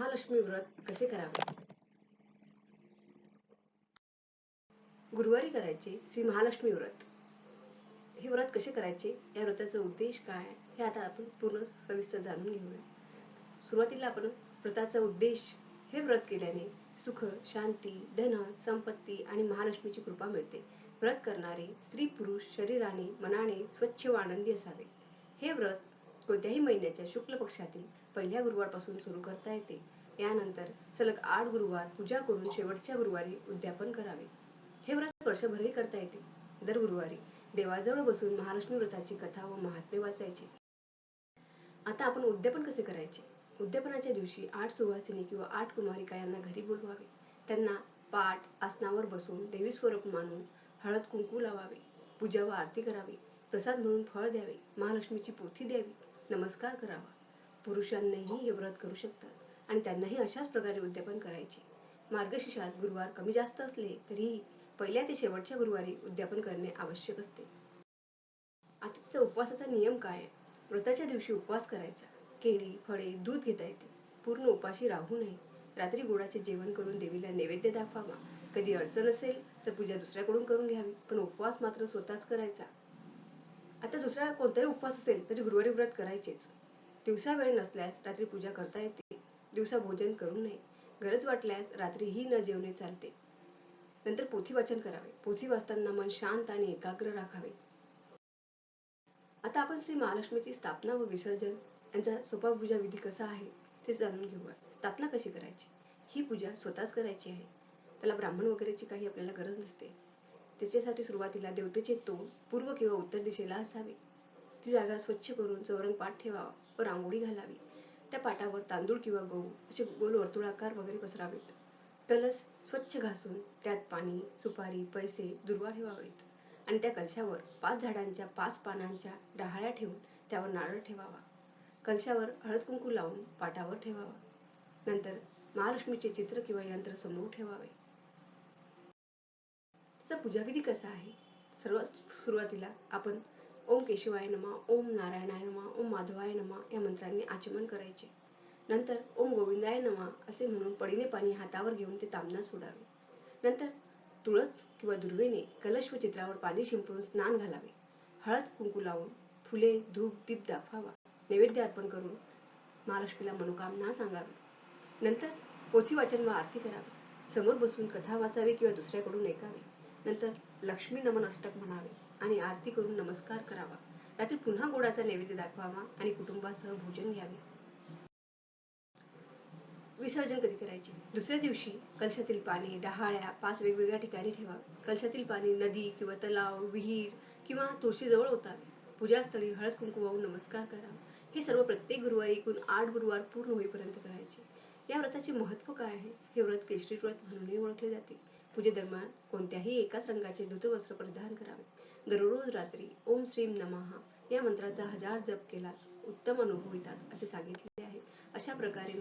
महालक्ष्मी व्रत कसे करावे? गुरुवारी करायचे श्री महालक्ष्मी व्रत. हे व्रत कसे करायचे, या व्रताचा उद्देश काय, हे आता आपण पूर्ण सविस्तर जाणून घेऊया. सुरुवातीला आपण व्रताचा उद्देश, हे व्रत केल्याने सुख, शांती, धन, संपत्ती आणि महालक्ष्मीची कृपा मिळते. व्रत करणारे स्त्री पुरुष शरीराने मनाने स्वच्छ व आनंदी असावे. हे व्रत कोणत्याही महिन्याच्या शुक्ल पक्षातील पहिल्या गुरुवारपासून सुरू करता येते. यानंतर सलग 8 गुरुवार पूजा करून शेवटच्या गुरुवारी उद्यापन करावे. हे व्रत वर्षभरही करता येते. दर गुरुवारी देवाजवळ बसून महालक्ष्मी व्रताची कथा व महात्म्य वाचायचे. आता आपण उद्यापन कसे करायचे? उद्यापनाच्या दिवशी 8 सुवासिनी किंवा 8 कुमारिका यांना घरी बोलवावे. त्यांना पाठ आसनावर बसून देवी स्वरूप मानून हळद कुंकू लावावे, पूजा व आरती करावी, प्रसाद म्हणून फळ द्यावे, महालक्ष्मीची पोथी द्यावी, नमस्कार करावा. पुरुषांनाही हे व्रत करू शकतात आणि त्यांनाही अशाच प्रकारे उद्यापन करायचे. मार्गशीर्षात गुरुवार कमी जास्त असले तरीही पहिल्या ते शेवटच्या गुरुवारी उद्यापन करणे आवश्यक असते. आता उपवासाचा नियम काय? व्रताच्या दिवशी उपवास करायचा. केळी, फळे, दूध घेता येते. पूर्ण उपाशी राहू नये. रात्री गोडाचे जेवण करून देवीला नैवेद्य दाखवावा. कधी अडचण असेल तर पूजा दुसऱ्याकडून करून घ्यावी, पण उपवास मात्र स्वतःच करायचा. आता दुसरा कोणताही उपवास असेल तरी गुरुवारी व्रत करायचेच. दिवसा वेळ नसल्यास रात्री पूजा करता येते. दिवसा भोजन करू नये. गरज वाटल्यास रात्रीही न जेवणे चालते. नंतर पोथी वाचन करावे. पोथी वाचताना मन शांत आणि एकाग्र राखावे. आता आपण श्री महालक्ष्मीची स्थापना व विसर्जन यांचा सोपा पूजा विधी कसा आहे ते जाणून घेऊया. स्थापना कशी करायची? ही पूजा स्वतःच करायची आहे. त्याला ब्राह्मण वगैरेची काही आपल्याला गरज नसते. त्याच्यासाठी सुरुवातीला देवतेचे तोंड पूर्व किंवा उत्तर दिशेला असावे. ती जागा स्वच्छ करून चौरंग पाट ठेवावा व रांगोळी घालावी. त्या पाटावर तांदूळ किंवा गहू असे गोल वर्तुळाकार वगैरे पसरावेत. कलश स्वच्छ घासून त्यात पाणी, सुपारी, पैसे, दुर्वा ठेवावेत आणि त्या कलशावर 5 झाडांच्या 5 पानांच्या डहाळ्या ठेवून त्यावर नारळ ठेवावा. कलशावर हळद कुंकू लावून पाटावर ठेवावा. नंतर महालक्ष्मीचे चित्र किंवा यंत्र समोर ठेवावे. त्याचा पूजाविधी कसा आहे? सर्वात सुरुवातीला आपण ओम केशवाय नमः, ओम नारायणाय नमः, ओम माधवाय नमः या मंत्रांनी आचमन करायचे. नंतर ओम गोविंदाय नमः असे म्हणून पडीने पाणी हातावर घेऊन ते तांबण्यात सोडावे. नंतर तुळस किंवा दुर्वेने कलश व चित्रावर पाणी शिंपडून स्नान घालावे. हळद कुंकू लावून फुले, धूप, दीप दाखवावा. नैवेद्य अर्पण करून महालक्ष्मीला मनोकामना सांगावी. नंतर पोथी वाचन व आरती करावी. समोर बसून कथा वाचावी किंवा दुसऱ्याकडून ऐकावी. नंतर लक्ष्मी नमन अष्टक म्हणावे आणि आरती करून नमस्कार करावा. रात्री पुन्हा गोडाचा नैवेद्य दाखवावा आणि कुटुंबासह भोजन घ्यावे. विसर्जन कधी करायचे? दुसऱ्या दिवशी कलशातील पाणी डहाळ्या 5 वेगवेगळ्या ठिकाणी ठेवा. कलशातील पाणी नदी किंवा तलाव, विहीर किंवा तुळशीजवळ ओतावे. पूजास्थळी हळद कुंकू वाहून नमस्कार करावा. हे सर्व प्रत्येक गुरुवारी एकूण 8 गुरुवार पूर्ण होईपर्यंत करायचे. या व्रताचे महत्त्व काय आहे? हे व्रत केशरी व्रत म्हणूनही ओळखले जाते. पूजेदरम्यान कोणत्याही एकाच रंगाचे धुतवस्त्र परिधान करावे. दररोज रात्री ओम श्रीम नमः या मंत्राचा 1000 जप केल्यास उत्तम अनुभव येतात असे सांगितले आहे. अशा प्रकारे